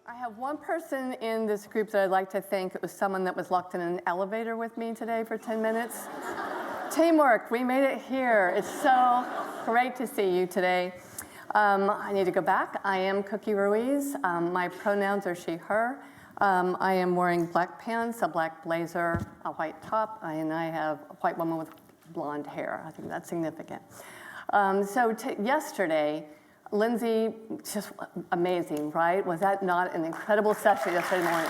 I have one person in this group that I'd like to thank. It was someone that was locked in an elevator with me today for 10 minutes. Teamwork, we made it here. It's so great to see you today. I need to go back. I am Cookie Ruiz. My pronouns are she, her. I am wearing black pants, a black blazer, a white top, and I have a white woman with blonde hair. I think that's significant. Yesterday, Lindsay, just amazing, right? Was that not an incredible session yesterday morning?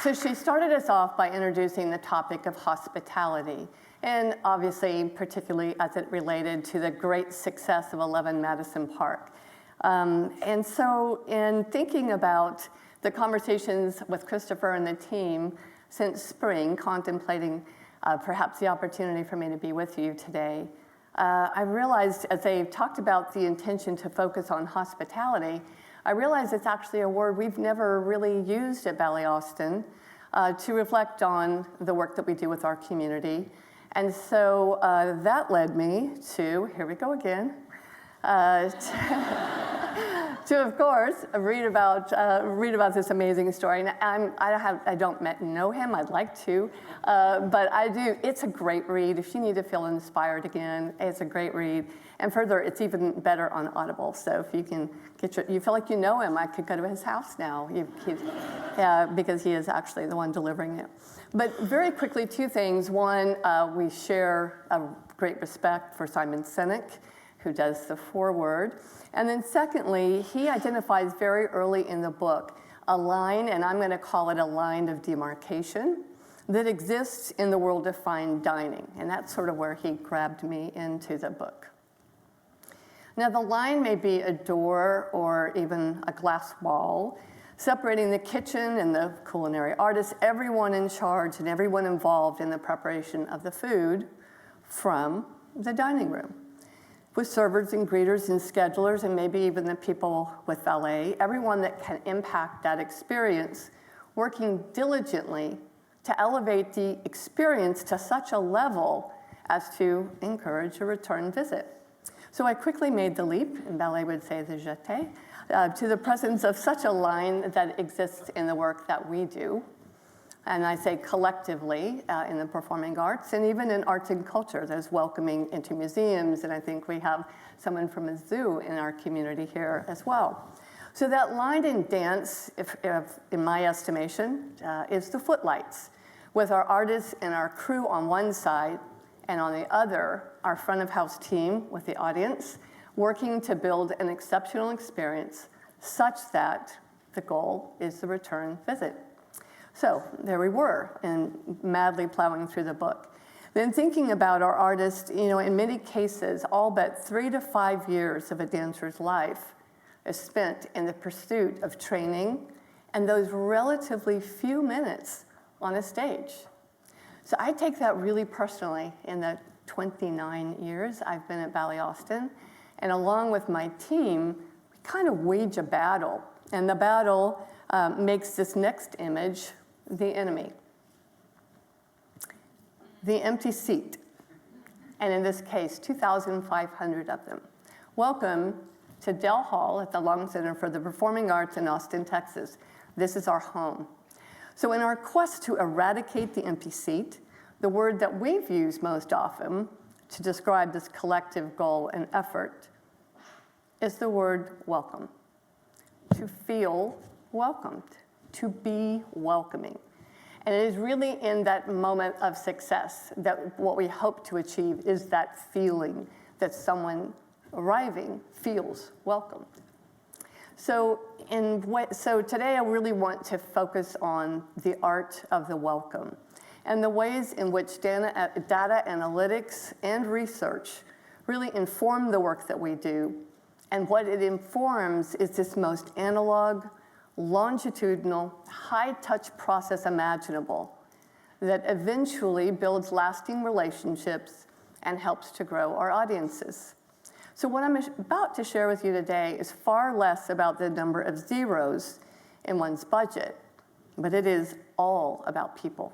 So she started us off by introducing the topic of hospitality, and obviously, particularly as it related to the great success of 11 Madison Park. And so in thinking about the conversations with Christopher and the team since spring, contemplating perhaps the opportunity for me to be with you today, I realized as they talked about the intention to focus on hospitality, I realized it's actually a word we've never really used at Ballet Austin to reflect on the work that we do with our community. And so that led me to, here we go again, to of course read about this amazing story. And I don't know him. I'd like to, but I do. It's a great read. If you need to feel inspired again, it's a great read. And further, it's even better on Audible. So if you can you feel like you know him, I could go to his house now. Because he is actually the one delivering it. But very quickly, two things. One, we share a great respect for Simon Sinek, who does the foreword. And then secondly, he identifies very early in the book a line, and I'm going to call it a line of demarcation, that exists in the world of fine dining. And that's sort of where he grabbed me into the book. Now, the line may be a door or even a glass wall, separating the kitchen and the culinary artists, everyone in charge and everyone involved in the preparation of the food, from the dining room, with servers and greeters and schedulers and maybe even the people with valet, everyone that can impact that experience, working diligently to elevate the experience to such a level as to encourage a return visit. So I quickly made the leap, and ballet would say the jeté, to the presence of such a line that exists in the work that we do. And I say collectively in the performing arts and even in arts and culture. There's welcoming into museums, and I think we have someone from a zoo in our community here as well. So that line in dance, if in my estimation, is the footlights, with our artists and our crew on one side, and on the other, our front of house team with the audience, working to build an exceptional experience such that the goal is the return visit. So there we were, and madly plowing through the book. Then thinking about our artists, in many cases, all but 3 to 5 years of a dancer's life is spent in the pursuit of training and those relatively few minutes on a stage. So I take that really personally in the 29 years I've been at Ballet Austin. And along with my team, we kind of wage a battle. And the battle makes this next image the enemy. The empty seat. And in this case, 2,500 of them. Welcome to Dell Hall at the Long Center for the Performing Arts in Austin, Texas. This is our home. So in our quest to eradicate the empty seat, the word that we've used most often to describe this collective goal and effort is the word welcome. To feel welcomed, to be welcoming. And it is really in that moment of success that what we hope to achieve is that feeling that someone arriving feels welcomed. So today I really want to focus on the art of the welcome and the ways in which data analytics and research really inform the work that we do. And what it informs is this most analog, longitudinal, high-touch process imaginable that eventually builds lasting relationships and helps to grow our audiences. So what I'm about to share with you today is far less about the number of zeros in one's budget, but it is all about people.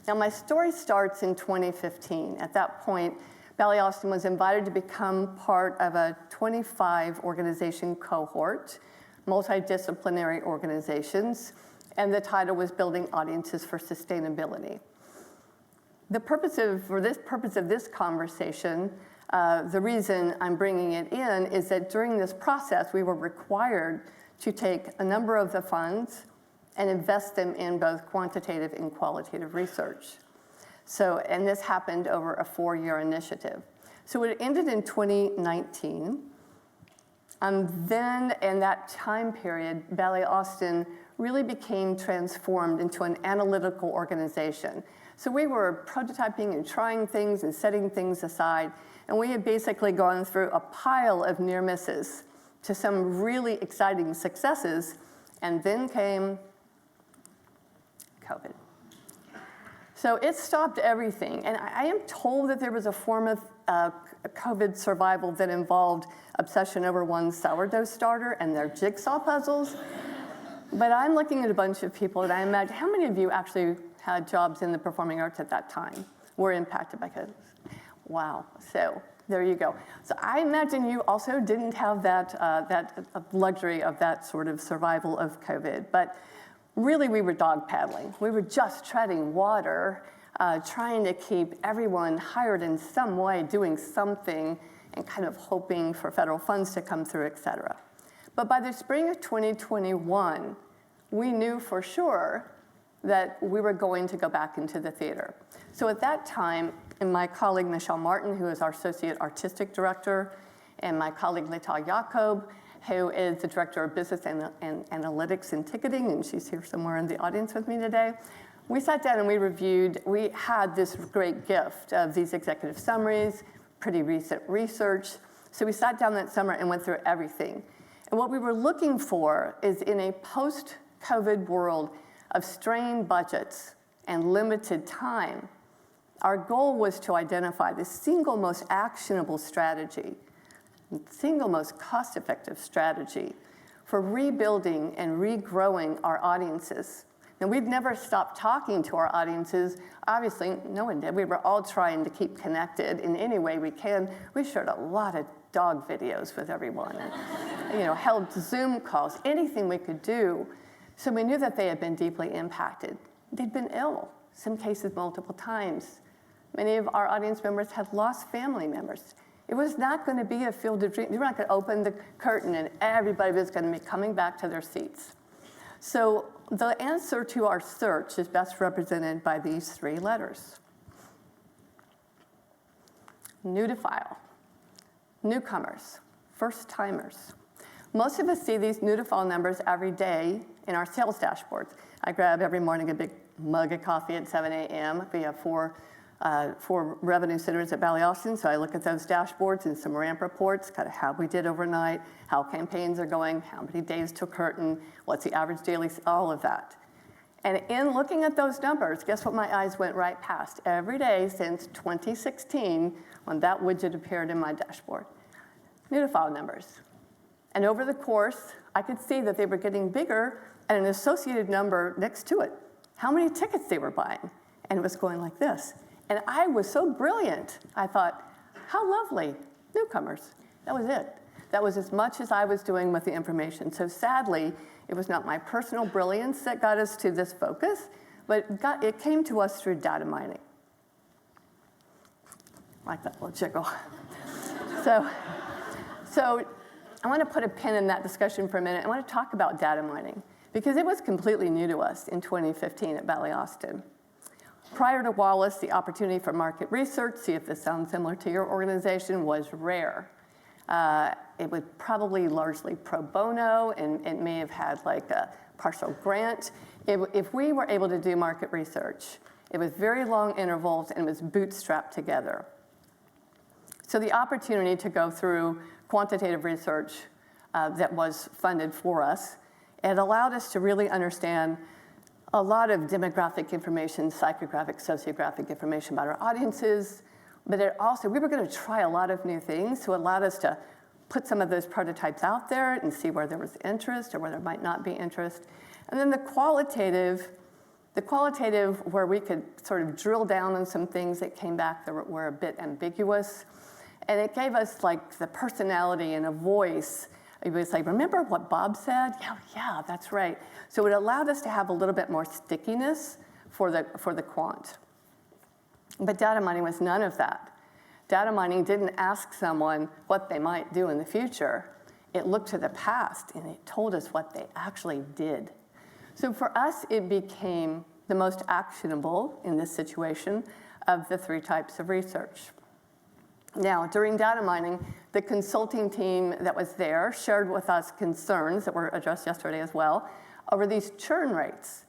Now, my story starts in 2015. At that point, Ballet Austin was invited to become part of a 25 organization cohort, multidisciplinary organizations, and the title was Building Audiences for Sustainability. For this purpose of this conversation, the reason I'm bringing it in is that during this process, we were required to take a number of the funds and invest them in both quantitative and qualitative research. And this happened over a 4-year initiative. So it ended in 2019. Then in that time period, Ballet Austin really became transformed into an analytical organization. So we were prototyping and trying things and setting things aside. And we had basically gone through a pile of near misses to some really exciting successes. And then came COVID. So it stopped everything. And I am told that there was a form of COVID survival that involved obsession over one sourdough starter and their jigsaw puzzles. But I'm looking at a bunch of people, and I imagine, how many of you actually had jobs in the performing arts at that time, were impacted by COVID? Wow, so there you go. So I imagine you also didn't have that luxury of that sort of survival of COVID. But really, we were dog paddling. We were just treading water, trying to keep everyone hired in some way, doing something, and kind of hoping for federal funds to come through, et cetera. But by the spring of 2021, we knew for sure that we were going to go back into the theater. So at that time, and my colleague Michelle Martin, who is our Associate Artistic Director, and my colleague Letal Jacob, who is the Director of Business and Analytics and Ticketing, and she's here somewhere in the audience with me today. We sat down and we had this great gift of these executive summaries, pretty recent research. So we sat down that summer and went through everything. And what we were looking for is, in a post-COVID world of strained budgets and limited time, our goal was to identify the single most actionable strategy, single most cost-effective strategy for rebuilding and regrowing our audiences. And we'd never stopped talking to our audiences. Obviously, no one did. We were all trying to keep connected in any way we can. We shared a lot of dog videos with everyone and held Zoom calls, anything we could do. So we knew that they had been deeply impacted. They'd been ill, some cases multiple times. Many of our audience members had lost family members. It was not going to be a field of dreams. You were not going to open the curtain and everybody was going to be coming back to their seats. So the answer to our search is best represented by these 3 letters. New to file, newcomers, first-timers. Most of us see these new to file numbers every day in our sales dashboards. I grab every morning a big mug of coffee at 7 a.m. We have 4 revenue centers at Ballet Austin, so I look at those dashboards and some ramp reports, kind of how we did overnight, how campaigns are going, how many days to curtain, what's the average daily, all of that. And in looking at those numbers, guess what my eyes went right past every day since 2016 when that widget appeared in my dashboard? New to file numbers. And over the course, I could see that they were getting bigger and an associated number next to it, how many tickets they were buying. And it was going like this. And I was so brilliant. I thought, how lovely, newcomers. That was it. That was as much as I was doing with the information. So sadly, it was not my personal brilliance that got us to this focus, but it came to us through data mining. Like that little jiggle. So I want to put a pin in that discussion for a minute. I want to talk about data mining, because it was completely new to us in 2015 at Ballet Austin. Prior to Wallace, the opportunity for market research, see if this sounds similar to your organization, was rare. It was probably largely pro bono, and it may have had like a partial grant. If we were able to do market research, it was very long intervals and it was bootstrapped together. So the opportunity to go through quantitative research that was funded for us, it allowed us to really understand a lot of demographic information, psychographic, sociographic information about our audiences, but we were going to try a lot of new things, so it allowed us to put some of those prototypes out there and see where there was interest or where there might not be interest. And then the qualitative The qualitative, where we could sort of drill down on some things that came back that were a bit ambiguous. And it gave us like the personality and a voice. It was like, remember what Bob said? Yeah, that's right. So it allowed us to have a little bit more stickiness for the quant. But data mining was none of that. Data mining didn't ask someone what they might do in the future. It looked to the past and it told us what they actually did. So for us, it became the most actionable in this situation of the 3 types of research. Now, during data mining, the consulting team that was there shared with us concerns that were addressed yesterday as well over these churn rates.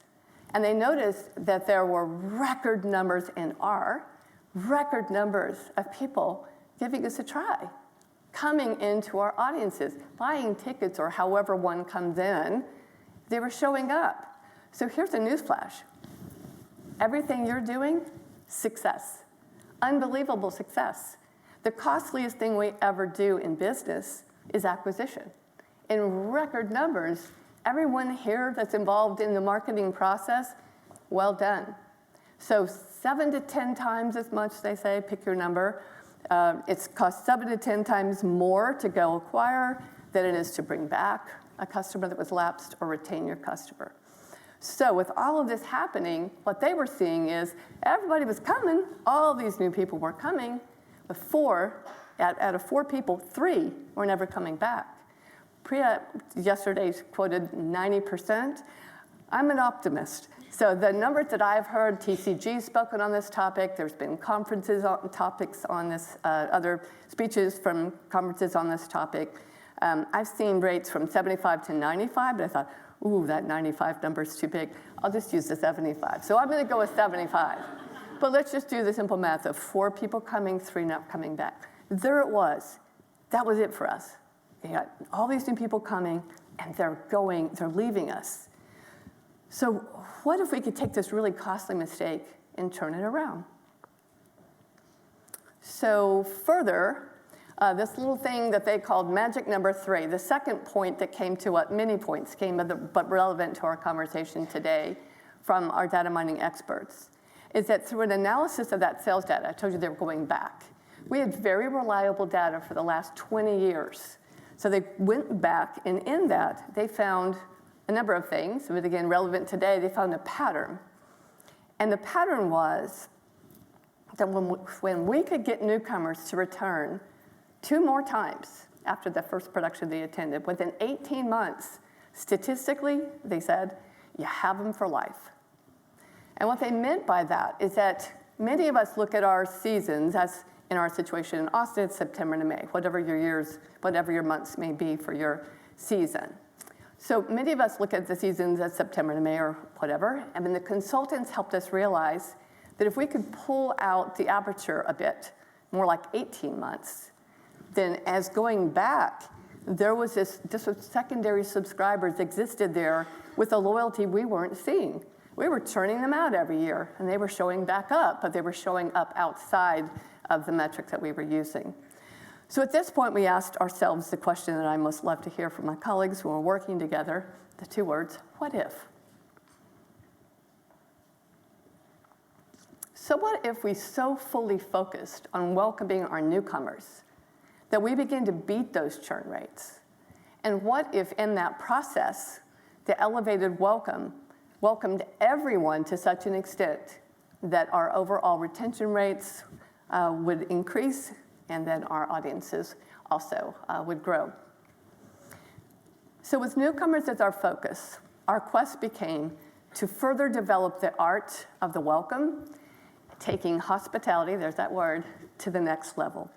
And they noticed that there were record numbers record numbers of people giving us a try, coming into our audiences, buying tickets or however one comes in, they were showing up. So here's a newsflash. Everything you're doing, success, unbelievable success. The costliest thing we ever do in business is acquisition. In record numbers, everyone here that's involved in the marketing process, well done. So 7 to 10 times as much, they say, pick your number. It's cost 7 to 10 times more to go acquire than it is to bring back a customer that was lapsed or retain your customer. So with all of this happening, what they were seeing is everybody was coming, all these new people were coming, but out of 4 people, 3 were never coming back. Priya yesterday quoted 90%. I'm an optimist. So the numbers that I've heard, TCG's spoken on this topic, there's been conferences on topics on this, other speeches from conferences on this topic. I've seen rates from 75 to 95, but I thought, ooh, that 95 number's too big. I'll just use the 75. So I'm gonna go with 75. But let's just do the simple math of 4 people coming, 3 not coming back. There it was. That was it for us. You got all these new people coming, and they're leaving us. So what if we could take this really costly mistake and turn it around? So further, this little thing that they called magic number 3, the second point that came to what many points came, but relevant to our conversation today from our data mining experts, is that through an analysis of that sales data, I told you they were going back. We had very reliable data for the last 20 years. So they went back, and in that, they found a number of things. But again, relevant today, they found a pattern. And the pattern was that when we could get newcomers to return 2 more times after the first production they attended, within 18 months, statistically, they said, you have them for life. And what they meant by that is that many of us look at our seasons as, in our situation in Austin, it's September to May, whatever your months may be for your season. So many of us look at the seasons as September to May or whatever, and then the consultants helped us realize that if we could pull out the aperture a bit, more like 18 months, then as going back, there was this secondary subscribers existed there with a loyalty we weren't seeing. We were churning them out every year, and they were showing back up, but they were showing up outside of the metrics that we were using. So at this point, we asked ourselves the question that I most love to hear from my colleagues who are working together, the 2 words, what if? So what if we so fully focused on welcoming our newcomers that we begin to beat those churn rates? And what if in that process, the elevated welcomed everyone to such an extent that our overall retention rates would increase, and then our audiences also would grow. So with newcomers as our focus, our quest became to further develop the art of the welcome, taking hospitality, there's that word, to the next level.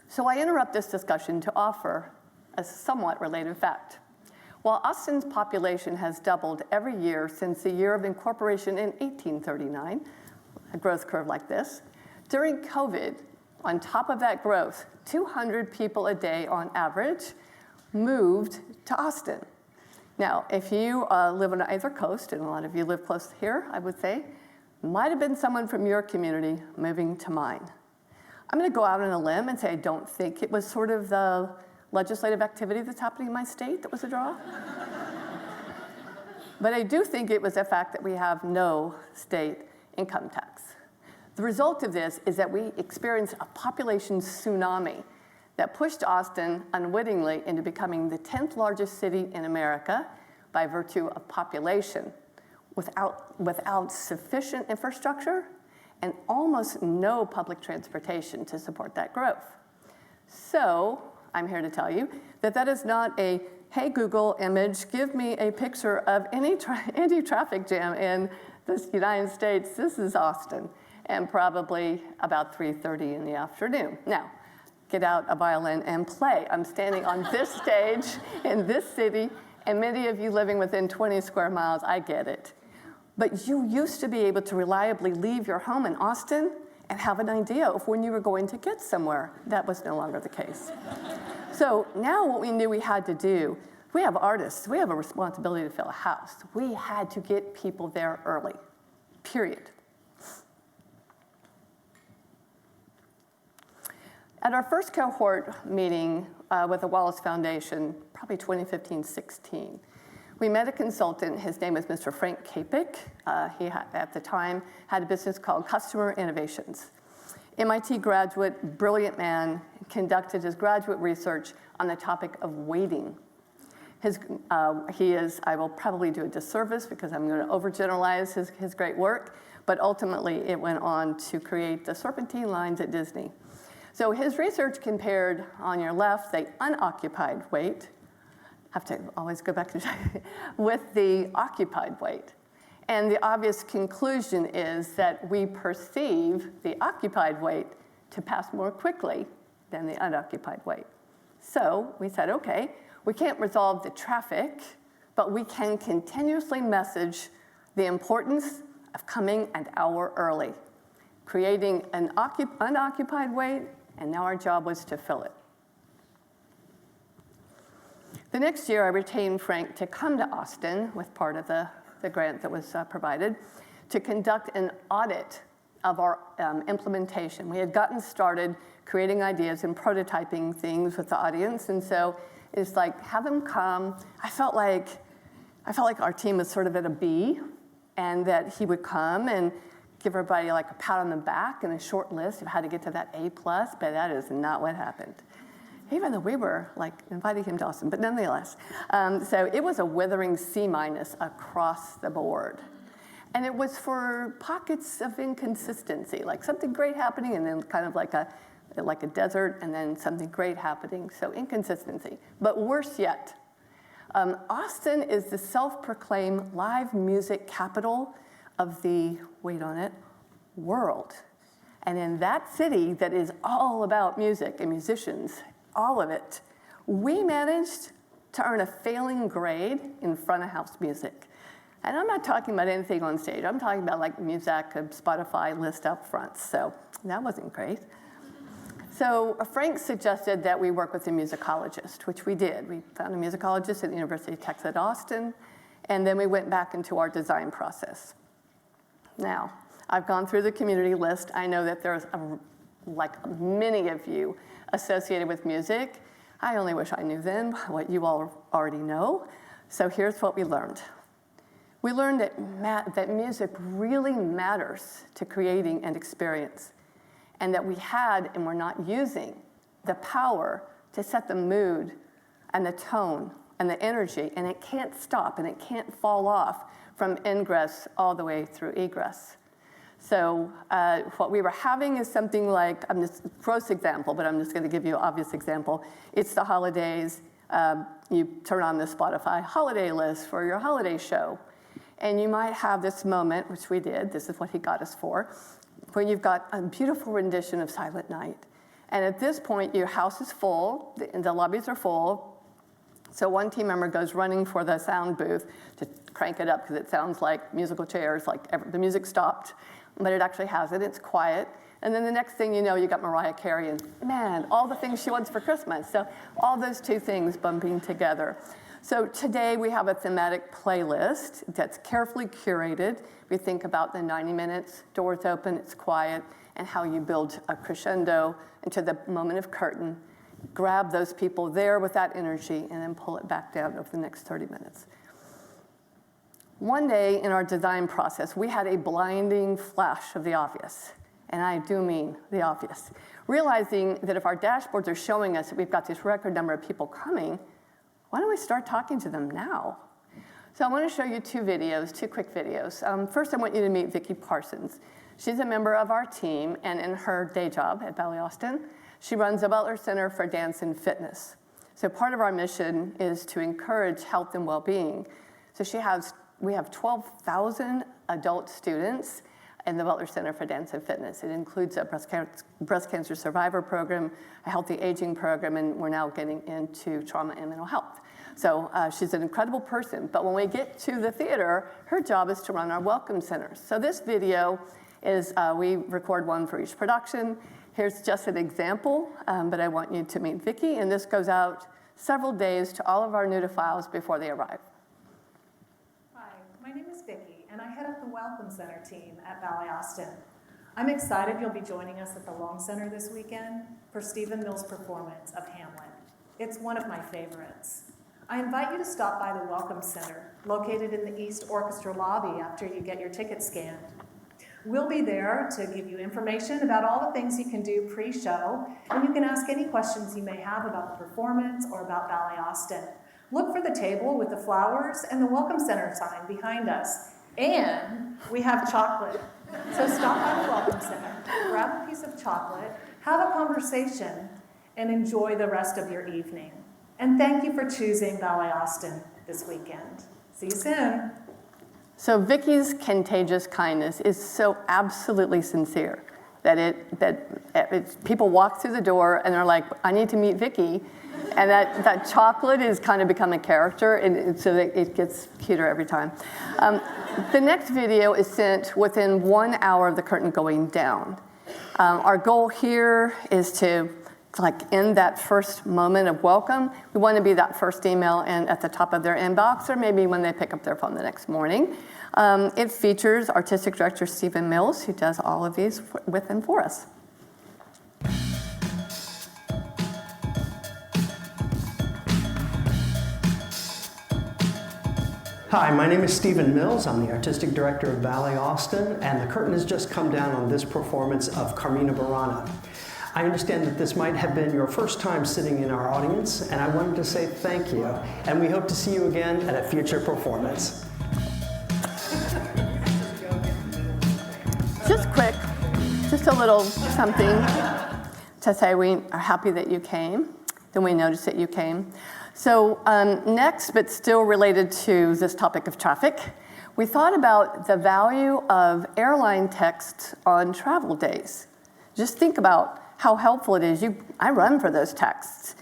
So I interrupt this discussion to offer a somewhat related fact. While Austin's population has doubled every year since the year of incorporation in 1839, a growth curve like this, during COVID, on top of that growth, 200 people a day on average moved to Austin. Now, if you live on either coast, and a lot of you live close here, I would say, might have been someone from your community moving to mine. I'm gonna go out on a limb and say I don't think it was sort of the legislative activity that's happening in my state that was a draw. But I do think it was the fact that we have no state income tax. The result of this is that we experienced a population tsunami that pushed Austin unwittingly into becoming the 10th largest city in America by virtue of population, without sufficient infrastructure and almost no public transportation to support that growth. So I'm here to tell you that that is not a, hey Google image, give me a picture of any traffic jam in the United States. This is Austin, and probably about 3:30 in the afternoon. Now, get out a violin and play. I'm standing on this stage in this city, and many of you living within 20 square miles, I get it. But you used to be able to reliably leave your home in Austin and have an idea of when you were going to get somewhere. That was no longer the case. So now what we knew we had to do, we have artists, we have a responsibility to fill a house. We had to get people there early, period. At our first cohort meeting with the Wallace Foundation, probably 2015-16, we met a consultant. His name was Mr. Frank Capek. He at the time had a business called Customer Innovations. MIT graduate, brilliant man, conducted his graduate research on the topic of waiting. I will probably do a disservice because I'm going to overgeneralize his great work, but ultimately it went on to create the serpentine lines at Disney. So his research compared, on your left, the unoccupied wait, have to always go back to with the occupied wait. And the obvious conclusion is that we perceive the occupied wait to pass more quickly than the unoccupied wait. So we said, okay, we can't resolve the traffic, but we can continuously message the importance of coming an hour early, creating an unoccupied wait, and now our job was to fill it. The next year, I retained Frank to come to Austin with part of the grant that was provided to conduct an audit of our implementation. We had gotten started creating ideas and prototyping things with the audience, and so it's like, have him come. I felt like our team was sort of at a B, and that he would come and give everybody like a pat on the back and a short list of how to get to that A+, but that is not what happened. Even though we were like inviting him to Austin, but nonetheless. So it was a withering C- across the board. And it was for pockets of inconsistency, like something great happening and then kind of like a desert and then something great happening, so inconsistency. But worse yet, Austin is the self-proclaimed live music capital of the, wait on it, world. And in that city that is all about music and musicians, all of it, we managed to earn a failing grade in front of house music. And I'm not talking about anything on stage. I'm talking about like music, Spotify list up front. So that wasn't great. So Frank suggested that we work with a musicologist, which we did. We found a musicologist at the University of Texas at Austin, and then we went back into our design process. Now, I've gone through the community list. I know that there's like many of you associated with music. I only wish I knew then what you all already know. So here's what we learned. We learned that music really matters to creating an experience, and that we had and were not using the power to set the mood and the tone and the energy, and it can't stop and it can't fall off from ingress all the way through egress. So what we were having is something like, I'm just gross example, but I'm just going to give you an obvious example. It's the holidays. You turn on the Spotify holiday list for your holiday show. And you might have this moment, which we did, this is what he got us for, where you've got a beautiful rendition of Silent Night. And at this point, your house is full, the lobbies are full. So one team member goes running for the sound booth to crank it up because it sounds like musical chairs, like the music stopped. But it actually hasn't, it's quiet. And then the next thing you know, you got Mariah Carey and, man, all the things she wants for Christmas. So all those two things bumping together. So today we have a thematic playlist that's carefully curated. We think about the 90 minutes, doors open, it's quiet, and how you build a crescendo into the moment of curtain, grab those people there with that energy, and then pull it back down over the next 30 minutes. One day in our design process, we had a blinding flash of the obvious, and I do mean the obvious. Realizing that if our dashboards are showing us that we've got this record number of people coming, why don't we start talking to them now? So I want to show you two quick videos. First, I want you to meet Vicki Parsons. She's a member of our team, and in her day job at Ballet Austin, she runs the Butler Center for Dance and Fitness. So part of our mission is to encourage health and well-being. So we have 12,000 adult students in the Butler Center for Dance and Fitness. It includes a breast cancer survivor program, a healthy aging program, and we're now getting into trauma and mental health. So she's an incredible person, but when we get to the theater, her job is to run our welcome centers. So this video is, we record one for each production. Here's just an example, but I want you to meet Vicki, and this goes out several days to all of our nudophiles before they arrive. Hi, my name is Vicki, and I head up the Welcome Center team at Ballet Austin. I'm excited you'll be joining us at the Long Center this weekend for Stephen Mills' performance of Hamlet. It's one of my favorites. I invite you to stop by the Welcome Center, located in the East Orchestra lobby after you get your ticket scanned. We'll be there to give you information about all the things you can do pre-show, and you can ask any questions you may have about the performance or about Ballet Austin. Look for the table with the flowers and the Welcome Center sign behind us. And we have chocolate. So stop by the Welcome Center, grab a piece of chocolate, have a conversation, and enjoy the rest of your evening. And thank you for choosing Ballet Austin this weekend. See you soon. So Vicki's contagious kindness is so absolutely sincere that people walk through the door and they're like, I need to meet Vicki. And that chocolate has kind of become a character, and so that it gets cuter every time. The next video is sent within 1 hour of the curtain going down. Our goal here is to end that first moment of welcome. We want to be that first email and at the top of their inbox, or maybe when they pick up their phone the next morning. It features Artistic Director Stephen Mills, who does all of these with and for us. Hi, my name is Stephen Mills. I'm the Artistic Director of Ballet Austin, and the curtain has just come down on this performance of Carmina Burana. I understand that this might have been your first time sitting in our audience, and I wanted to say thank you, and we hope to see you again at a future performance. Just quick, just a little something to say we are happy that you came, then we noticed that you came. So next, but still related to this topic of traffic, we thought about the value of airline texts on travel days. Just think about how helpful it is. I run for those texts.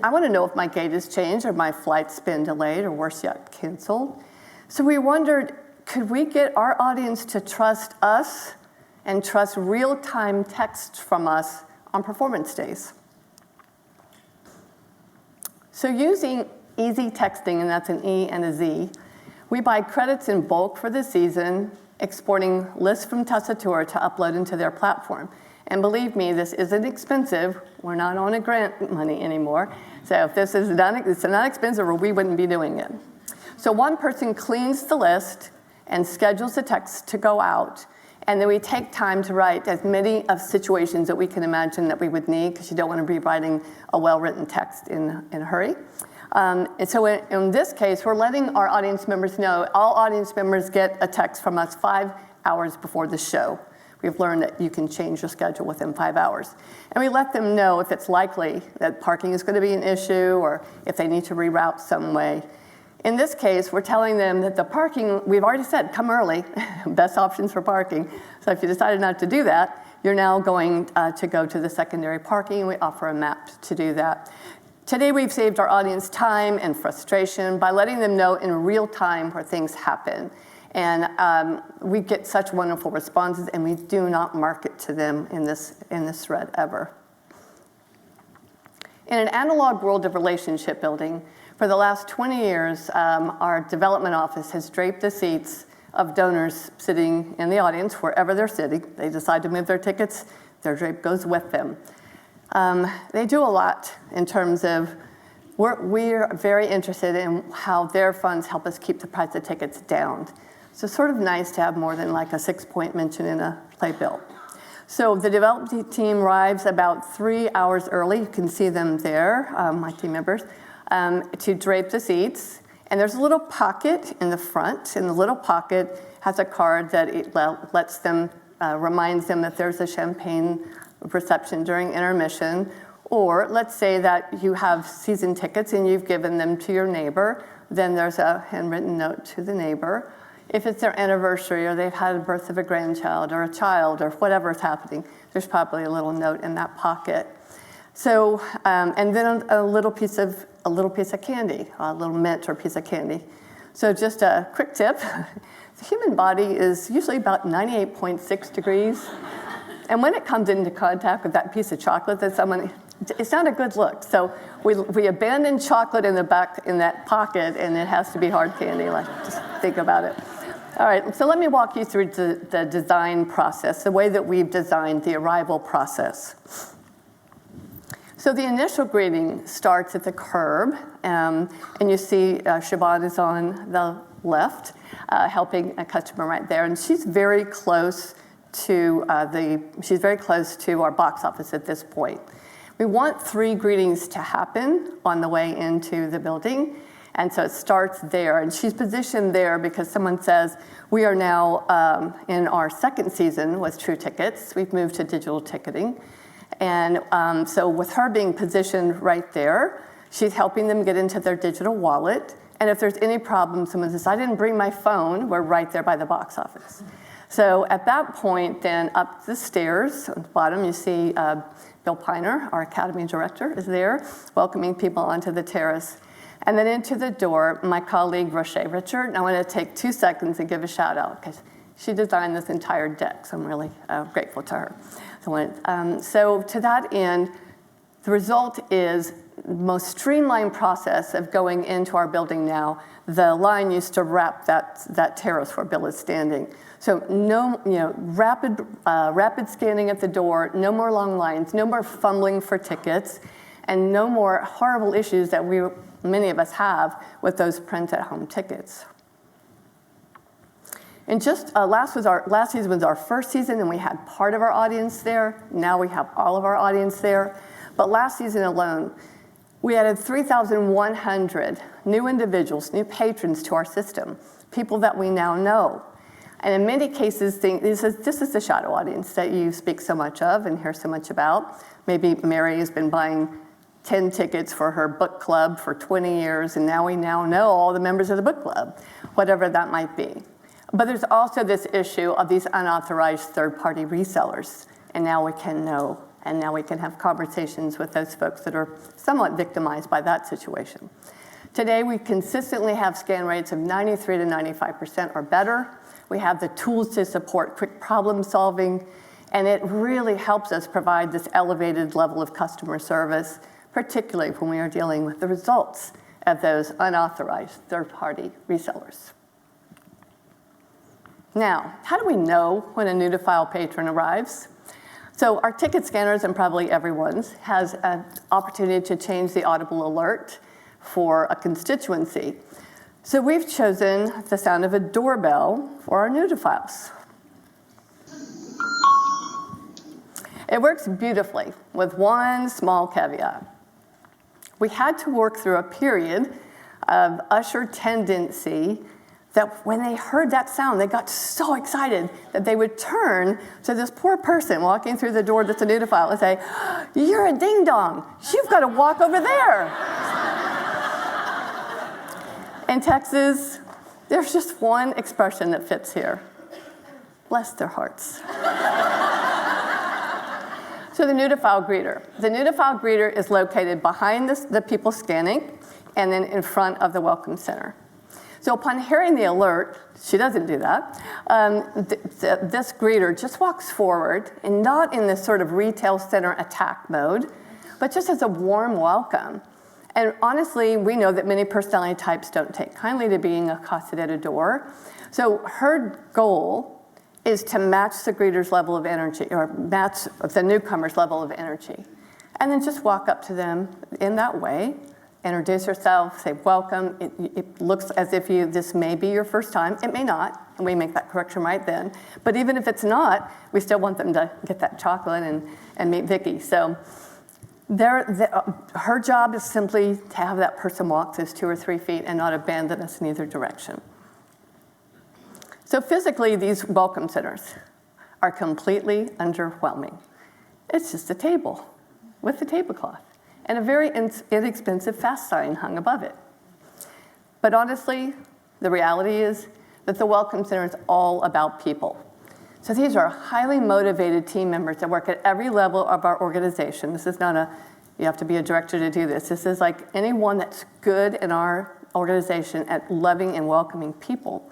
I want to know if my gate has changed or my flight's been delayed or worse yet, canceled. So we wondered, could we get our audience to trust us and trust real-time texts from us on performance days? So using easy texting, and that's an E and a Z, we buy credits in bulk for the season, exporting lists from Tessitura to upload into their platform. And believe me, this isn't expensive. We're not on a grant money anymore. So if this is not expensive, or we wouldn't be doing it. So one person cleans the list and schedules the text to go out. And then we take time to write as many of situations that we can imagine that we would need, because you don't want to be writing a well-written text in a hurry. And so in this case, we're letting our audience members know, all audience members get a text from us 5 hours before the show. We've learned that you can change your schedule within 5 hours. And we let them know if it's likely that parking is going to be an issue, or if they need to reroute some way. In this case, we're telling them that the parking, we've already said, come early, best options for parking. So if you decided not to do that, you're now going to go to the secondary parking, and we offer a map to do that. Today, we've saved our audience time and frustration by letting them know in real time where things happen. And we get such wonderful responses, and we do not market to them in this thread ever. In an analog world of relationship building, for the last 20 years, our development office has draped the seats of donors sitting in the audience, wherever they're sitting. They decide to move their tickets, their drape goes with them. They do a lot in terms of we're very interested in how their funds help us keep the price of tickets down. So it's sort of nice to have more than like a 6-point mention in a playbill. So the development team arrives about 3 hours early. You can see them there, my team members, to drape the seats. And there's a little pocket in the front, and the little pocket has a card that it lets them, reminds them that there's a champagne reception during intermission. Or let's say that you have season tickets and you've given them to your neighbor, then there's a handwritten note to the neighbor. If it's their anniversary or they've had a birth of a grandchild or a child or whatever is happening, there's probably a little note in that pocket. So, and then a little piece of candy, a little mint or piece of candy. So just a quick tip, the human body is usually about 98.6 degrees. And when it comes into contact with that piece of chocolate that someone, it's not a good look. So we abandon chocolate in the back, in that pocket, and it has to be hard candy. Like, just think about it. All right, so let me walk you through the design process, the way that we've designed the arrival process. So the initial greeting starts at the curb, and you see Siobhan is on the left, helping a customer right there, and she's very close to our box office at this point. We want 3 greetings to happen on the way into the building, and so it starts there. And she's positioned there because someone says, we are now in our 2nd season with True Tickets. We've moved to digital ticketing. And so with her being positioned right there, she's helping them get into their digital wallet. And if there's any problem, someone says, I didn't bring my phone, we're right there by the box office. So at that point, then up the stairs, on the bottom, you see Bill Piner, our Academy Director, is there, welcoming people onto the terrace. And then into the door, my colleague, Roche Richard, and I want to take 2 seconds and give a shout out, because she designed this entire deck, so I'm really grateful to her. So to that end, the result is the most streamlined process of going into our building now. The line used to wrap that terrace where Bill is standing. So no, rapid scanning at the door, no more long lines, no more fumbling for tickets, and no more horrible issues that many of us have with those print-at-home tickets. And just last season was our 1st season, and we had part of our audience there. Now we have all of our audience there. But last season alone, we added 3,100 new individuals, new patrons to our system, people that we now know. And in many cases, this is the shadow audience that you speak so much of and hear so much about. Maybe Mary has been buying 10 tickets for her book club for 20 years, and now we know all the members of the book club, whatever that might be. But there's also this issue of these unauthorized third-party resellers, and now we can know, and now we can have conversations with those folks that are somewhat victimized by that situation. Today, we consistently have scan rates of 93 to 95% or better. We have the tools to support quick problem solving, and it really helps us provide this elevated level of customer service, particularly when we are dealing with the results of those unauthorized third-party resellers. Now, how do we know when a new-to-file patron arrives? So our ticket scanners, and probably everyone's, has an opportunity to change the audible alert for a constituency. So we've chosen the sound of a doorbell for our new-to-files. It works beautifully with one small caveat. We had to work through a period of usher tendency that when they heard that sound, they got so excited that they would turn to this poor person walking through the door that's a new-to-file and say, you're a ding-dong, you've got to walk over there. In Texas, there's just one expression that fits here. Bless their hearts. So the new-to-file greeter. The new-to-file greeter is located behind the people scanning and then in front of the Welcome Center. So upon hearing the alert, she doesn't do that, this greeter just walks forward, and not in this sort of retail center attack mode, but just as a warm welcome. And honestly, we know that many personality types don't take kindly to being accosted at a door. So her goal is to match the greeter's level of energy, or match the newcomer's level of energy. And then just walk up to them in that way, introduce yourself, say welcome. It looks as if this may be your first time. It may not, and we make that correction right then. But even if it's not, we still want them to get that chocolate and meet Vicki. So her job is simply to have that person walk those 2 or 3 feet and not abandon us in either direction. So physically, these welcome centers are completely underwhelming. It's just a table with a tablecloth and a very inexpensive fast sign hung above it. But honestly, the reality is that the Welcome Center is all about people. So these are highly motivated team members that work at every level of our organization. This is not you have to be a director to do this. This is like anyone that's good in our organization at loving and welcoming people.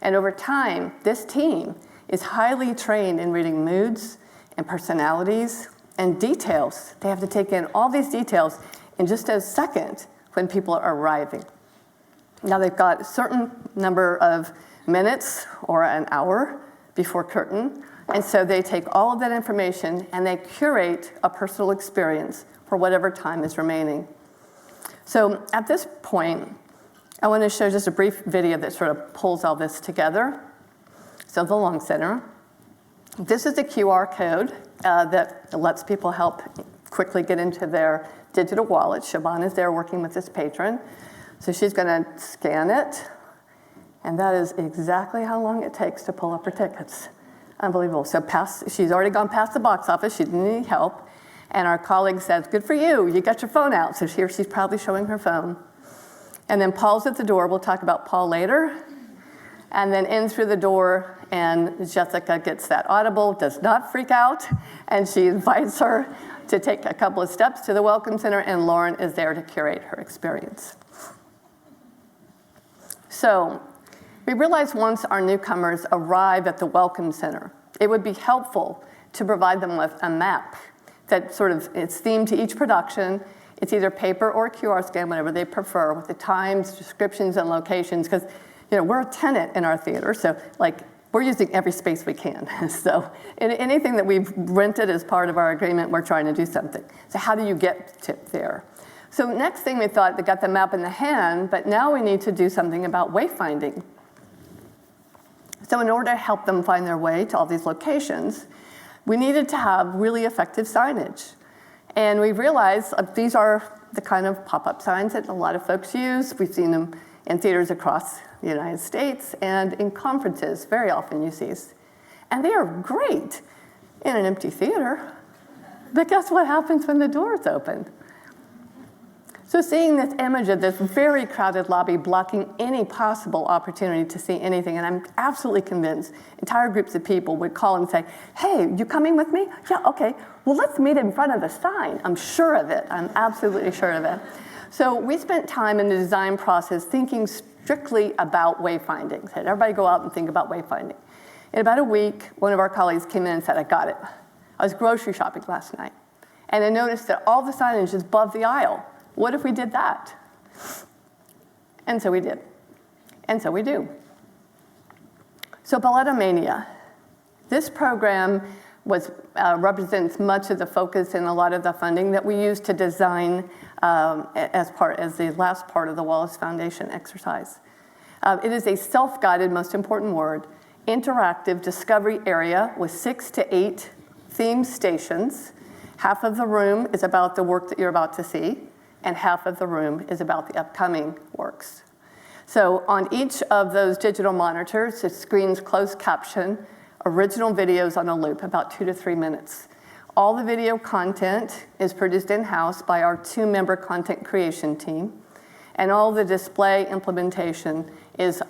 And over time, this team is highly trained in reading moods and personalities and details. They have to take in all these details in just a second when people are arriving. Now they've got a certain number of minutes or an hour before curtain, and so they take all of that information and they curate a personal experience for whatever time is remaining. So at this point, I want to show just a brief video that sort of pulls all this together. So the Long Center. This is a QR code that lets people help quickly get into their digital wallet. Siobhan is there working with this patron. So she's going to scan it, and that is exactly how long it takes to pull up her tickets. Unbelievable. So she's already gone past the box office. She didn't need help. And our colleague says, good for you. You got your phone out. So here she's proudly showing her phone. And then Paul's at the door. We'll talk about Paul later. And then in through the door, and Jessica gets that audible, does not freak out, and she invites her to take a couple of steps to the Welcome Center, and Lauren is there to curate her experience. So we realized once our newcomers arrive at the Welcome Center, it would be helpful to provide them with a map that sort of it's themed to each production. It's either paper or QR scan, whatever they prefer, with the times, descriptions, and locations, because we're a tenant in our theater, so we're using every space we can. So anything that we've rented as part of our agreement, we're trying to do something. So how do you get to there? So next thing we thought, they got the map in the hand, but now we need to do something about wayfinding. So in order to help them find their way to all these locations, we needed to have really effective signage. And we realized these are the kind of pop-up signs that a lot of folks use. We've seen them in theaters across the United States and in conferences, very often you see these. And they are great in an empty theater. But guess what happens when the doors open? So seeing this image of this very crowded lobby blocking any possible opportunity to see anything, and I'm absolutely convinced entire groups of people would call and say, hey, you coming with me? Yeah, okay. Well, let's meet in front of the sign. I'm sure of it. I'm absolutely sure of it. So we spent time in the design process thinking strictly about wayfinding. Said, everybody go out and think about wayfinding. In about a week, one of our colleagues came in and said, I got it. I was grocery shopping last night, and I noticed that all the signage is above the aisle. What if we did that? And so we did. And so we do. So Balletomania. This program represents much of the focus and a lot of the funding that we use to design as the last part of the Wallace Foundation exercise. It is a self-guided, most important word, interactive discovery area with 6 to 8 themed stations. Half of the room is about the work that you're about to see, and half of the room is about the upcoming works. So on each of those digital monitors, it screens closed caption, original videos on a loop, about 2 to 3 minutes. All the video content is produced in-house by our 2-member content creation team, and all the display implementation is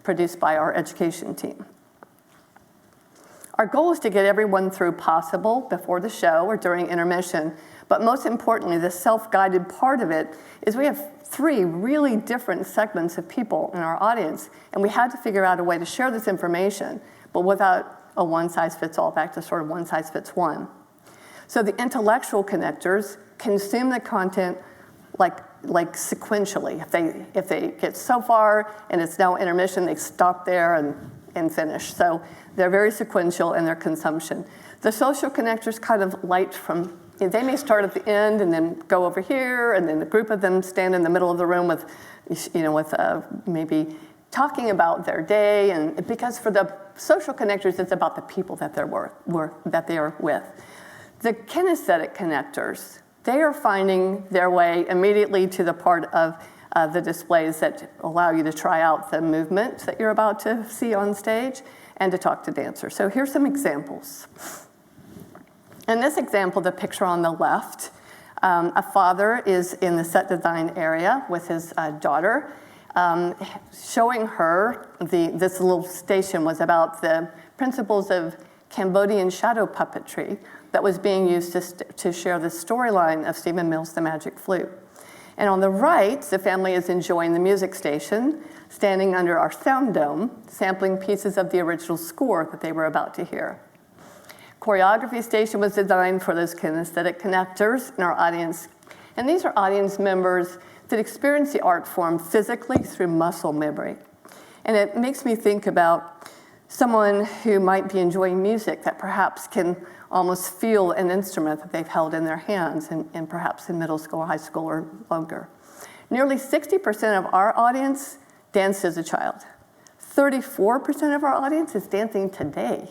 produced by our education team. Our goal is to get everyone through possible before the show or during intermission, but most importantly, the self-guided part of it is we have 3 really different segments of people in our audience, and we had to figure out a way to share this information, but without a one-size-fits-all, back to sort of one-size-fits-one. So the intellectual connectors consume the content like sequentially. If they get so far and it's now intermission, they stop there and finish. So they're very sequential in their consumption. The social connectors kind of light from they may start at the end and then go over here, and then a group of them stand in the middle of the room with, maybe talking about their day. And because for the social connectors, it's about the people that that they are with. The kinesthetic connectors, they are finding their way immediately to the part of the displays that allow you to try out the movement that you're about to see on stage and to talk to dancers. So here's some examples. In this example, the picture on the left, a father is in the set design area with his daughter, showing her this little station was about the principles of Cambodian shadow puppetry that was being used to share the storyline of Stephen Mills' The Magic Flute. And on the right, the family is enjoying the music station, standing under our sound dome, sampling pieces of the original score that they were about to hear. Choreography station was designed for those kinesthetic connectors in our audience. And these are audience members that experience the art form physically through muscle memory. And it makes me think about someone who might be enjoying music that perhaps can almost feel an instrument that they've held in their hands, and perhaps in middle school, high school, or longer. Nearly 60% of our audience danced as a child. 34% of our audience is dancing today.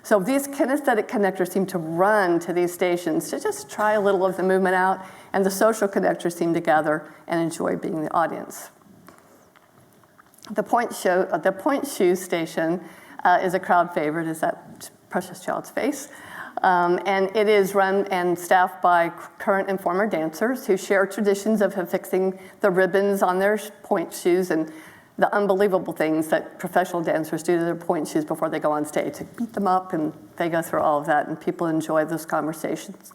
So these kinesthetic connectors seem to run to these stations to just try a little of the movement out, and the social connectors seem to gather and enjoy being the audience. The point shoe station is a crowd favorite, is that precious child's face. And it is run and staffed by current and former dancers who share traditions of affixing the ribbons on their point shoes and the unbelievable things that professional dancers do to their point shoes before they go on stage, to beat them up, and they go through all of that, and people enjoy those conversations.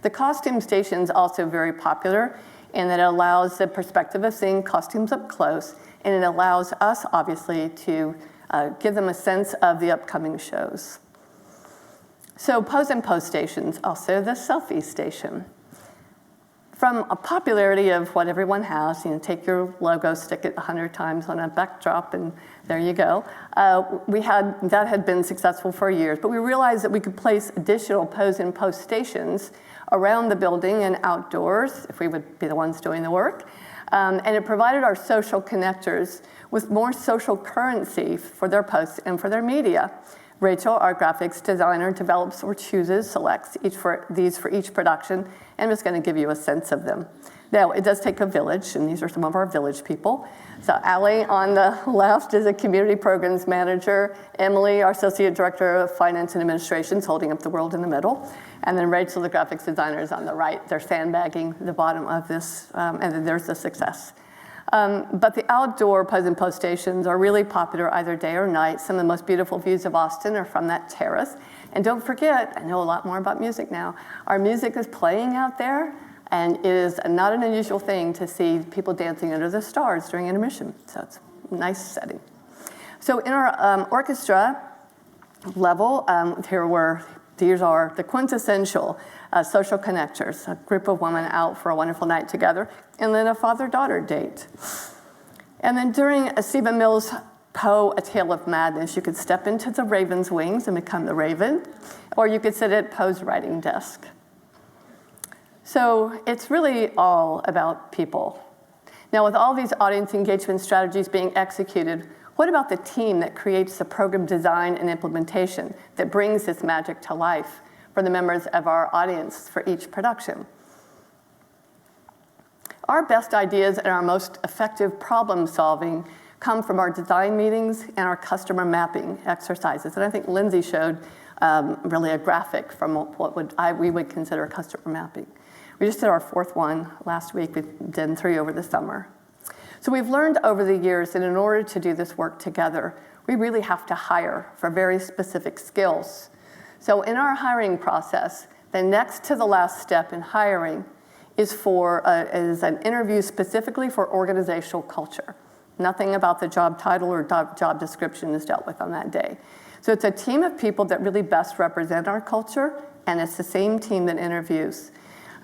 The costume station is also very popular in that it allows the perspective of seeing costumes up close, and it allows us, obviously, to give them a sense of the upcoming shows. So pose and post stations, also the selfie station. From a popularity of what everyone has, take your logo, stick it 100 times on a backdrop, and there you go. That had been successful for years, but we realized that we could place additional pose and post stations around the building and outdoors, if we would be the ones doing the work. And it provided our social connectors with more social currency for their posts and for their media. Rachel, our graphics designer, develops or selects these for each production, and I'm just going to give you a sense of them. Now, it does take a village, and these are some of our village people. So Allie on the left is a community programs manager. Emily, our associate director of finance and administration, is holding up the world in the middle. And then Rachel, the graphics designer, is on the right. They're sandbagging the bottom of this, and then there's the success. But the outdoor pose and post stations are really popular either day or night. Some of the most beautiful views of Austin are from that terrace. And don't forget, I know a lot more about music now, our music is playing out there, and it is not an unusual thing to see people dancing under the stars during intermission. So it's a nice setting. So in our orchestra level, these are the quintessential social connectors, a group of women out for a wonderful night together, and then a father-daughter date. And then during a Stephen Mills Poe, A Tale of Madness, you could step into the raven's wings and become the raven, or you could sit at Poe's writing desk. So it's really all about people. Now, with all these audience engagement strategies being executed, what about the team that creates the program design and implementation that brings this magic to life for the members of our audience for each production? Our best ideas and our most effective problem solving come from our design meetings and our customer mapping exercises. And I think Lindsay showed really a graphic from what we would consider customer mapping. We just did our fourth one last week. We've done 3 over the summer. So we've learned over the years that in order to do this work together, we really have to hire for very specific skills. So in our hiring process, the next to the last step in hiring is an interview specifically for organizational culture. Nothing about the job title or job description is dealt with on that day. So it's a team of people that really best represent our culture, and it's the same team that interviews.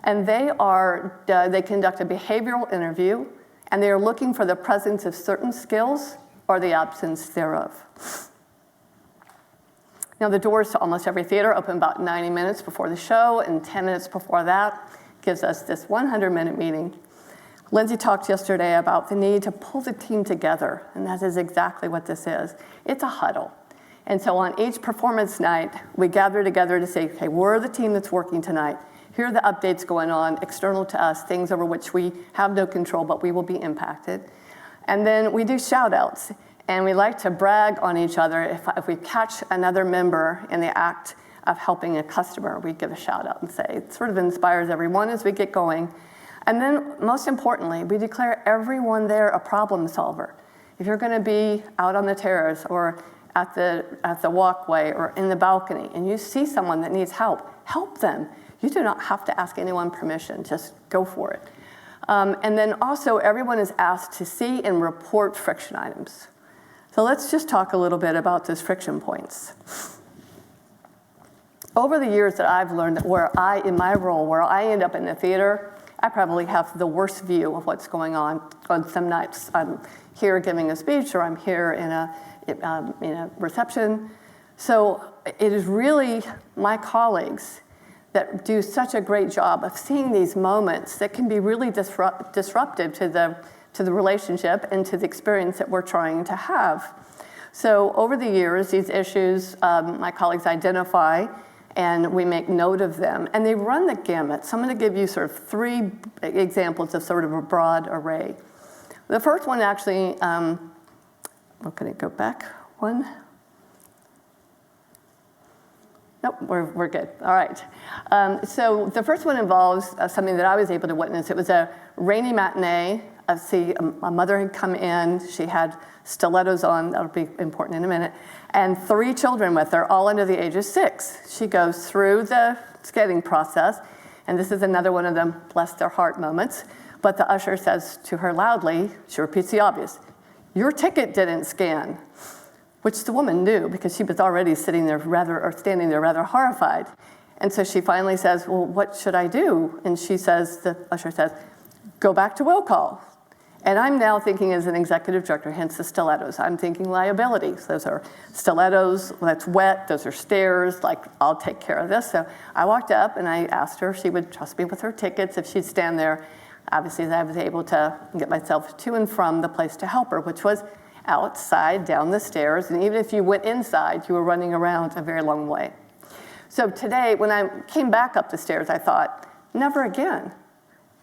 And they conduct a behavioral interview, and they are looking for the presence of certain skills or the absence thereof. Now, the doors to almost every theater open about 90 minutes before the show, and 10 minutes before that gives us this 100-minute meeting. Lindsay talked yesterday about the need to pull the team together, and that is exactly what this is. It's a huddle. And so on each performance night, we gather together to say, okay, we're the team that's working tonight. Here are the updates going on, external to us, things over which we have no control, but we will be impacted. And then we do shout outs. And we like to brag on each other. If we catch another member in the act of helping a customer, we give a shout out and say, it sort of inspires everyone as we get going. And then most importantly, we declare everyone there a problem solver. If you're gonna be out on the terrace or at the walkway or in the balcony and you see someone that needs help, help them. You do not have to ask anyone permission, just go for it. And then also everyone is asked to see and report friction items. So let's just talk a little bit about those friction points. Over the years that I've learned that in my role, where I end up in the theater, I probably have the worst view of what's going on some nights. I'm here giving a speech or I'm here in a reception. So it is really my colleagues that do such a great job of seeing these moments that can be really disruptive to the relationship and to the experience that we're trying to have. So over the years, these issues my colleagues identify and we make note of them and they run the gamut. So I'm gonna give you sort of 3 examples of sort of a broad array. The first one actually, we're gonna go back one. Nope, we're good. All right. So the first one involves something that I was able to witness. It was a rainy matinee. A mother had come in. She had stilettos on. That'll be important in a minute. And 3 children with her, all under the age of 6. She goes through the skating process. And this is another one of them bless their heart moments. But the usher says to her loudly, she repeats the obvious, "Your ticket didn't scan." Which the woman knew because she was already standing there rather horrified. And so she finally says, well, what should I do? And the usher says, go back to will call. And I'm now thinking as an executive director, hence the stilettos, I'm thinking liability. So those are stilettos, that's wet, those are stairs, like I'll take care of this. So I walked up and I asked her if she would trust me with her tickets, if she'd stand there. Obviously I was able to get myself to and from the place to help her, which was outside, down the stairs, and even if you went inside, you were running around a very long way. So today, when I came back up the stairs, I thought, never again.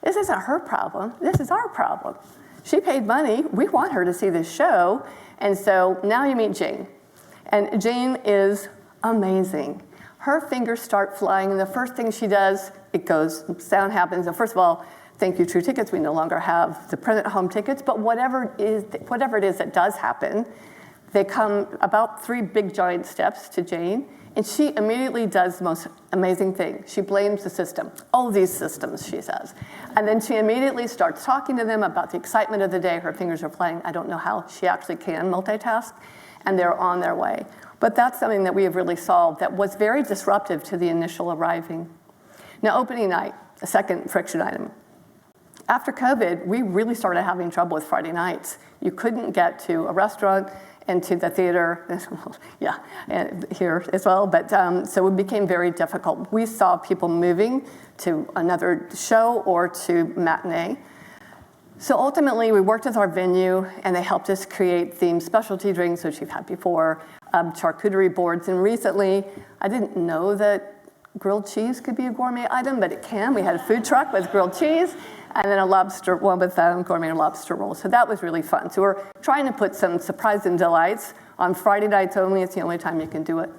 This isn't her problem, this is our problem. She paid money, we want her to see this show, and so now you meet Jane. And Jane is amazing. Her fingers start flying, and the first thing she does, it goes, sound happens, and first of all, thank you, True Tickets. We no longer have the print at home tickets, but whatever it is that does happen, they come about 3 big giant steps to Jane, and she immediately does the most amazing thing. She blames the system. All these systems, she says. And then she immediately starts talking to them about the excitement of the day. Her fingers are flying. I don't know how she actually can multitask, and they're on their way. But that's something that we have really solved that was very disruptive to the initial arriving. Now, opening night, a second friction item. After COVID, we really started having trouble with Friday nights. You couldn't get to a restaurant and to the theater, yeah, and here as well, but so it became very difficult. We saw people moving to another show or to matinee. So ultimately, we worked with our venue, and they helped us create themed specialty drinks, which you've had before, charcuterie boards, and recently, I didn't know that grilled cheese could be a gourmet item, but it can. We had a food truck with grilled cheese, and then a lobster one with gourmet lobster rolls. So that was really fun. So we're trying to put some surprise and delights on Friday nights only. It's the only time you can do it.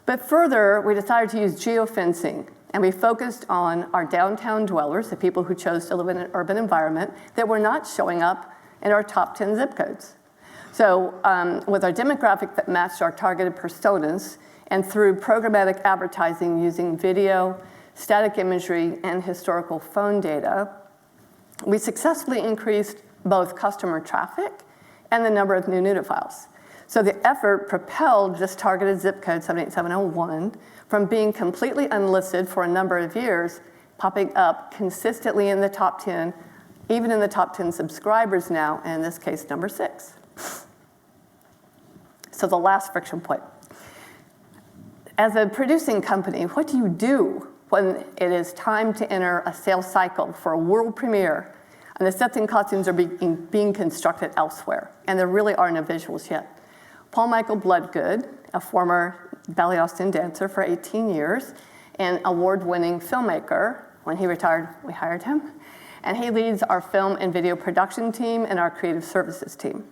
But further, we decided to use geofencing, and we focused on our downtown dwellers, the people who chose to live in an urban environment, that were not showing up in our top 10 zip codes. So with our demographic that matched our targeted personas, and through programmatic advertising using video, static imagery, and historical phone data, we successfully increased both customer traffic and the number of new files. So the effort propelled this targeted zip code 78701 from being completely unlisted for a number of years, popping up consistently in the top 10, even in the top 10 subscribers now, and in this case, number 6. So the last friction point. As a producing company, what do you do when it is time to enter a sales cycle for a world premiere and the sets and costumes are being constructed elsewhere, and there really are no visuals yet? Paul Michael Bloodgood, a former Ballet Austin dancer for 18 years and award-winning filmmaker, when he retired, we hired him, and he leads our film and video production team and our creative services team.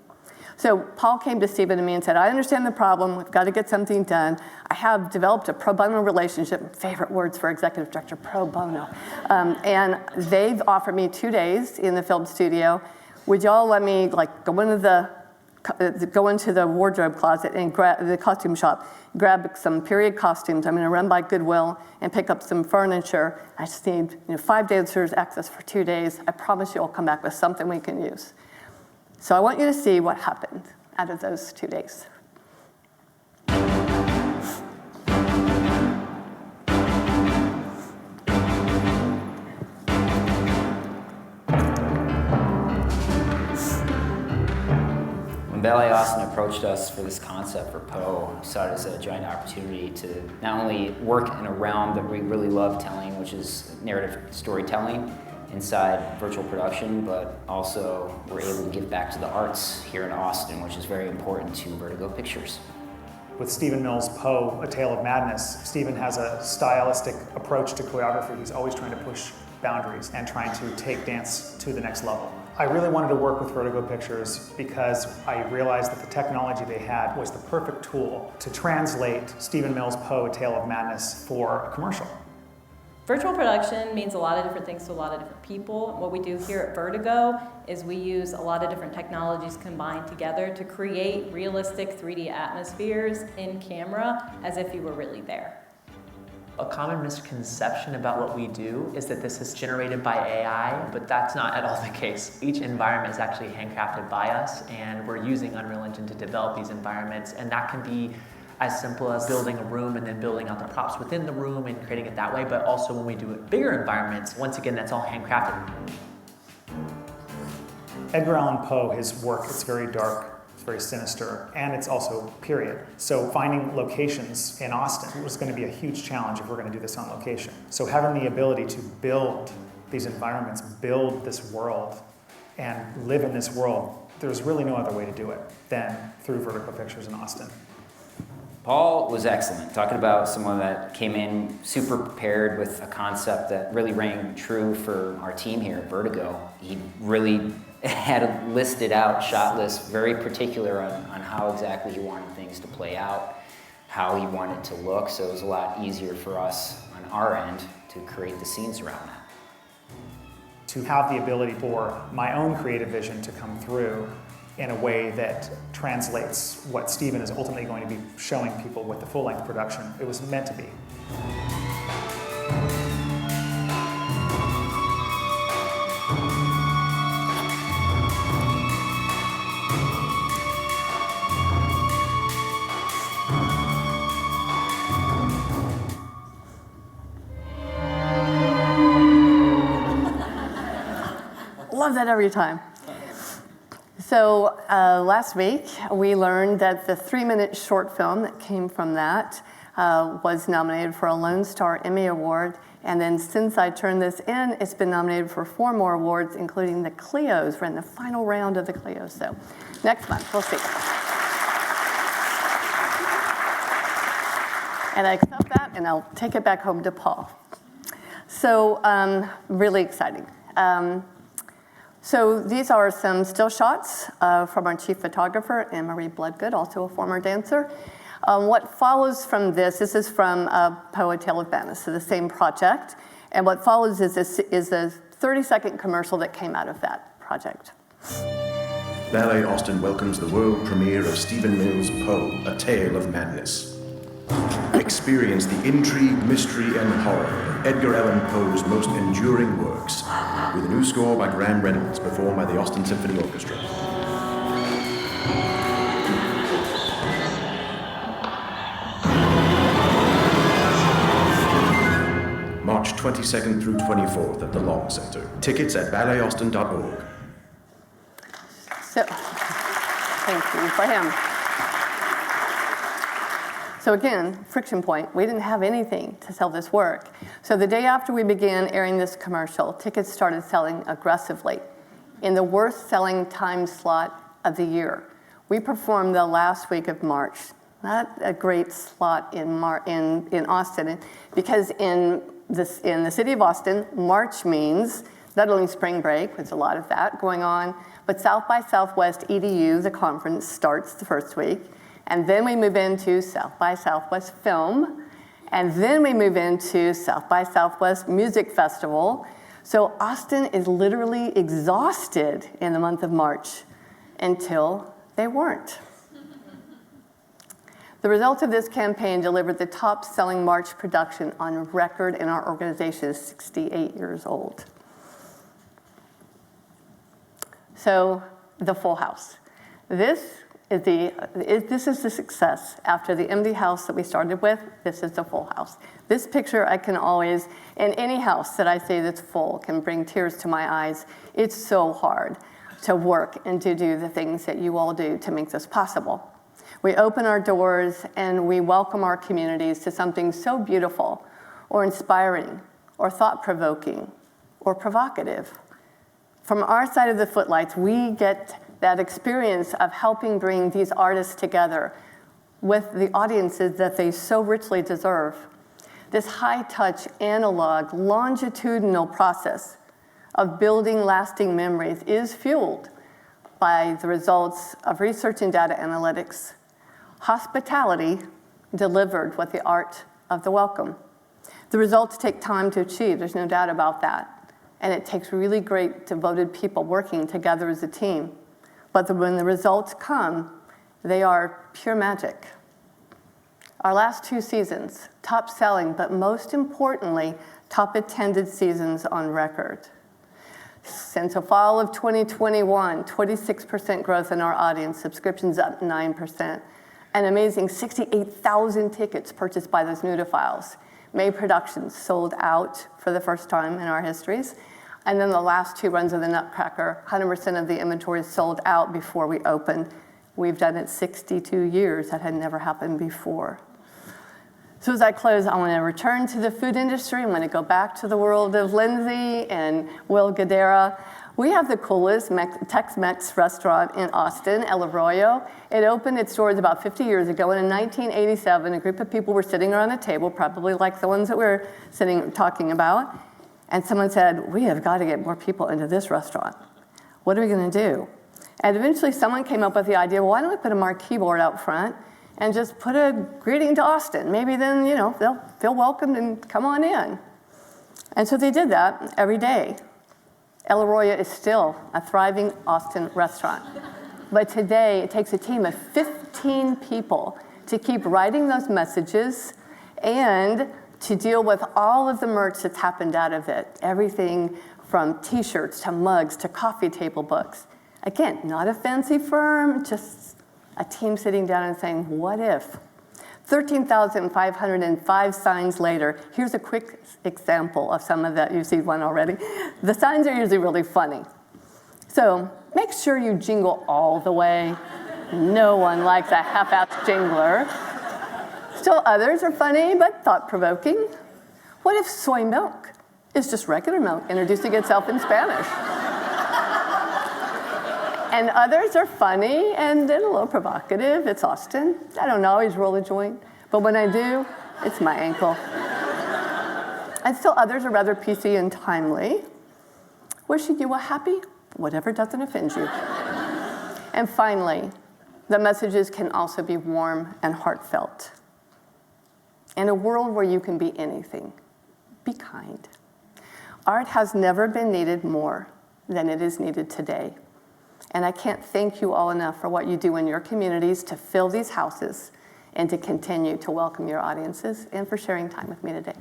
So Paul came to Stephen and me and said, I understand the problem, we've got to get something done. I have developed a pro bono relationship, favorite words for executive director, pro bono. And they've offered me 2 days in the film studio. Would y'all let me go into the wardrobe closet and grab the costume shop, grab some period costumes. I'm going to run by Goodwill and pick up some furniture. I just need 5 dancers, access for 2 days. I promise you I'll come back with something we can use. So I want you to see what happened out of those 2 days. When Ballet Austin approached us for this concept for Poe, we saw it as a giant opportunity to not only work in a realm that we really love telling, which is narrative storytelling inside virtual production, but also we're able to give back to the arts here in Austin, which is very important to Vertigo Pictures. With Stephen Mills' Poe, A Tale of Madness, Stephen has a stylistic approach to choreography. He's always trying to push boundaries and trying to take dance to the next level. I really wanted to work with Vertigo Pictures because I realized that the technology they had was the perfect tool to translate Stephen Mills' Poe, A Tale of Madness for a commercial. Virtual production means a lot of different things to a lot of different people. What we do here at Vertigo is we use a lot of different technologies combined together to create realistic 3D atmospheres in camera as if you were really there. A common misconception about what we do is that this is generated by AI, but that's not at all the case. Each environment is actually handcrafted by us, and we're using Unreal Engine to develop these environments, and that can be as simple as building a room and then building out the props within the room and creating it that way, but also when we do it bigger environments, once again, that's all handcrafted. Edgar Allan Poe, his work, it's very dark, it's very sinister, and it's also period. So finding locations in Austin was going to be a huge challenge if we're going to do this on location. So having the ability to build these environments, build this world, and live in this world, there's really no other way to do it than through Vertigo Pictures in Austin. Paul was excellent, talking about someone that came in super prepared with a concept that really rang true for our team here at Vertigo. He really had a listed out shot list, very particular on how exactly he wanted things to play out, how he wanted it to look, so it was a lot easier for us on our end to create the scenes around that. To have the ability for my own creative vision to come through in a way that translates what Stephen is ultimately going to be showing people with the full-length production. It was meant to be. Love that every time. So last week, we learned that the 3-minute short film that came from that was nominated for a Lone Star Emmy Award. And then since I turned this in, it's been nominated for 4 more awards, including the Clios. We're in the final round of the Clios. So next month, we'll see. And I accept that, and I'll take it back home to Paul. So really exciting. So these are some still shots from our chief photographer, Anne-Marie Bloodgood, also a former dancer. What follows from this is from Poe, A Tale of Madness, so the same project. And what follows is a 30-second commercial that came out of that project. Ballet Austin welcomes the world premiere of Stephen Mills' Poe, A Tale of Madness. Experience the intrigue, mystery, and horror of Edgar Allan Poe's most enduring works, with a new score by Graham Reynolds, performed by the Austin Symphony Orchestra. March 22nd through 24th at the Long Center. Tickets at ballet.austin.org. So, thank you for him. So again, friction point, we didn't have anything to sell this work. So the day after we began airing this commercial, tickets started selling aggressively in the worst selling time slot of the year. We performed the last week of March. Not a great slot in Austin, because in the city of Austin, March means not only spring break, there's a lot of that going on, but South by Southwest EDU, the conference, starts the first week. And then we move into South by Southwest Film. And then we move into South by Southwest Music Festival. So Austin is literally exhausted in the month of March until they weren't. The result of this campaign delivered the top-selling March production on record in our organization, is 68 years old. So, the Full House. This is the success. After the empty house that we started with, this is the Full House. This picture I can always, in any house that I see that's full, can bring tears to my eyes. It's so hard to work and to do the things that you all do to make this possible. We open our doors and we welcome our communities to something so beautiful or inspiring or thought-provoking or provocative. From our side of the footlights, we get that experience of helping bring these artists together with the audiences that they so richly deserve. This high-touch, analog, longitudinal process of building lasting memories is fueled by the results of research and data analytics. Hospitality delivered with the art of the welcome. The results take time to achieve, there's no doubt about that. And it takes really great, devoted people working together as a team. But when the results come, they are pure magic. Our last 2 seasons, top selling, but most importantly, top attended seasons on record. Since the fall of 2021, 26% growth in our audience, subscriptions up 9%. An amazing 68,000 tickets purchased by those nudophiles. May productions sold out for the first time in our histories. And then the last 2 runs of the Nutcracker, 100% of the inventory is sold out before we opened. We've done it 62 years. That had never happened before. So as I close, I want to return to the food industry. I want to go back to the world of Lindsay and Will Guidera. We have the coolest Tex-Mex restaurant in Austin, El Arroyo. It opened its doors about 50 years ago, and in 1987, a group of people were sitting around a table, probably like the ones that we're talking about, and someone said, we have got to get more people into this restaurant. What are we going to do? And eventually someone came up with the idea, well, why don't we put a marquee board out front and just put a greeting to Austin? Maybe then, they'll feel welcomed and come on in. And so they did that every day. El Arroyo is still a thriving Austin restaurant. But today, it takes a team of 15 people to keep writing those messages and to deal with all of the merch that's happened out of it. Everything from t-shirts to mugs to coffee table books. Again, not a fancy firm, just a team sitting down and saying, what if? 13,505 signs later, here's a quick example of some of that. You've seen one already. The signs are usually really funny. So make sure you jingle all the way. No one likes a half-assed jingler. Still others are funny, but thought-provoking. What if soy milk is just regular milk introducing itself in Spanish? And others are funny and a little provocative. It's Austin. I don't always roll a joint, but when I do, it's my ankle. And still others are rather PC and timely. Wishing you a happy, whatever doesn't offend you. And finally, the messages can also be warm and heartfelt. In a world where you can be anything, be kind. Art has never been needed more than it is needed today. And I can't thank you all enough for what you do in your communities to fill these houses and to continue to welcome your audiences and for sharing time with me today.